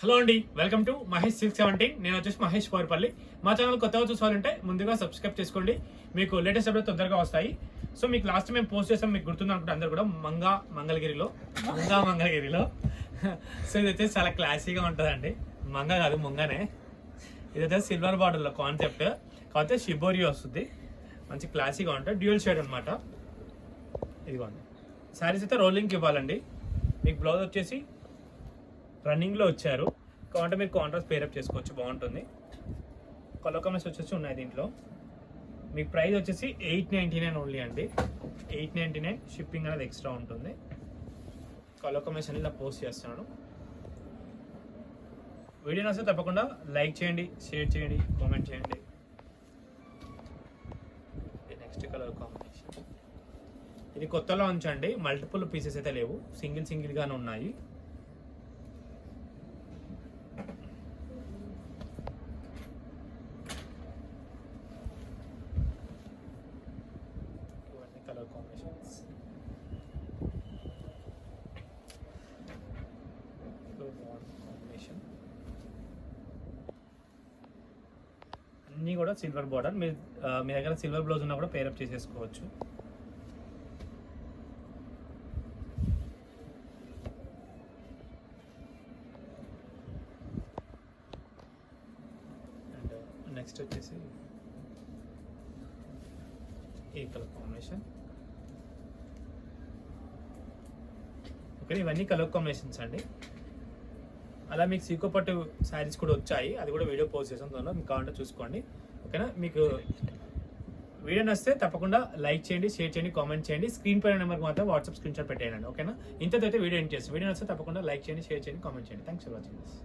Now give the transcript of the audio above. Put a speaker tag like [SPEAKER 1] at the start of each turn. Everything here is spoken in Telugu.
[SPEAKER 1] హలో అండి, వెల్కమ్ టు మహేష్ 617. నేను వచ్చేసి మహేష్ కోరపల్లి. మా ఛానల్ కొత్తగా చూసుకోవాలంటే ముందుగా సబ్స్క్రైబ్ చేసుకోండి, మీకు లేటెస్ట్ అప్డేట్ తొందరగా వస్తాయి. సో మీకు లాస్ట్ మేము పోస్ట్ చేసాం, మీకు గుర్తుంది అనుకుంటే అందరు కూడా మంగళగిరిలో సో ఇది వచ్చేసి చాలా క్లాసీగా ఉంటుందండి. మంగ కాదు ముంగనే. ఇది వచ్చేసి సిల్వర్ బార్డర్లో కాన్సెప్ట్, కాకపోతే షిబోరి వస్తుంది. మంచి క్లాసీగా ఉంటుంది, డ్యూయల్ షేడ్ అనమాట. ఇదిగోండి, శారీస్ అయితే రోలింగ్కి ఇవ్వాలండి. మీకు బ్లౌజ్ వచ్చేసి రన్నింగ్లో వచ్చారు కాబట్టి మీరు కాంట్రాస్ట్ పేరప్ చేసుకోవచ్చు, బాగుంటుంది. కలర్ కాంబినేషన్ వచ్చేసి ఉన్నాయి దీంట్లో. మీకు ప్రైస్ వచ్చేసి 899 ఓన్లీ అండి. 899, షిప్పింగ్ అనేది ఎక్స్ట్రా ఉంటుంది. కలర్ కాంబినేషన్ ఇలా పోస్ట్ చేస్తున్నాను. వీడియో నచ్చితే తప్పకుండా లైక్ చేయండి, షేర్ చేయండి, కామెంట్ చేయండి. నెక్స్ట్ కలర్ కాంబినేషన్ ఇది కొత్త లాంచ్ అండి. మల్టిపుల్ పీసెస్ అయితే లేవు, సింగిల్గానే ఉన్నాయి. కలర్ కాంబినేషన్స్ అన్నీ కూడా సిల్వర్ బార్డర్. మీ దగ్గర సిల్వర్ బ్లౌజ్ ఉన్నా కూడా పేరప్ చేసేసుకోవచ్చు. అండ్ నెక్స్ట్ వచ్చేసి ఈ కలర్ కాంబినేషన్. ఓకే, ఇవన్నీ కలర్ కాంబినేషన్స్ అండి. అలా మీకు సీకో పట్టు శారీస్ కూడా వచ్చాయి, అది కూడా వీడియో పోస్ట్ చేసాం, దానిలో మీకు కావాలంటే చూసుకోండి. ఓకేనా, మీకు వీడియో నచ్చితే తప్పకుండా లైక్ చేయండి, షేర్ చేయండి, కామెంట్ చేయండి. స్క్రీన్ పైన నెంబర్కి మాత్రం వాట్సాప్ స్క్రీన్ షాట్ పెట్టేయండి. ఓకేనా, ఇంతతో అయితే వీడియో ఎండ్ చేస్తాం. వీడియో నచ్చితే తప్పకుండా లైక్ చేయండి, షేర్ చేయండి, కామెంట్ చేయండి. Thanks for watching this.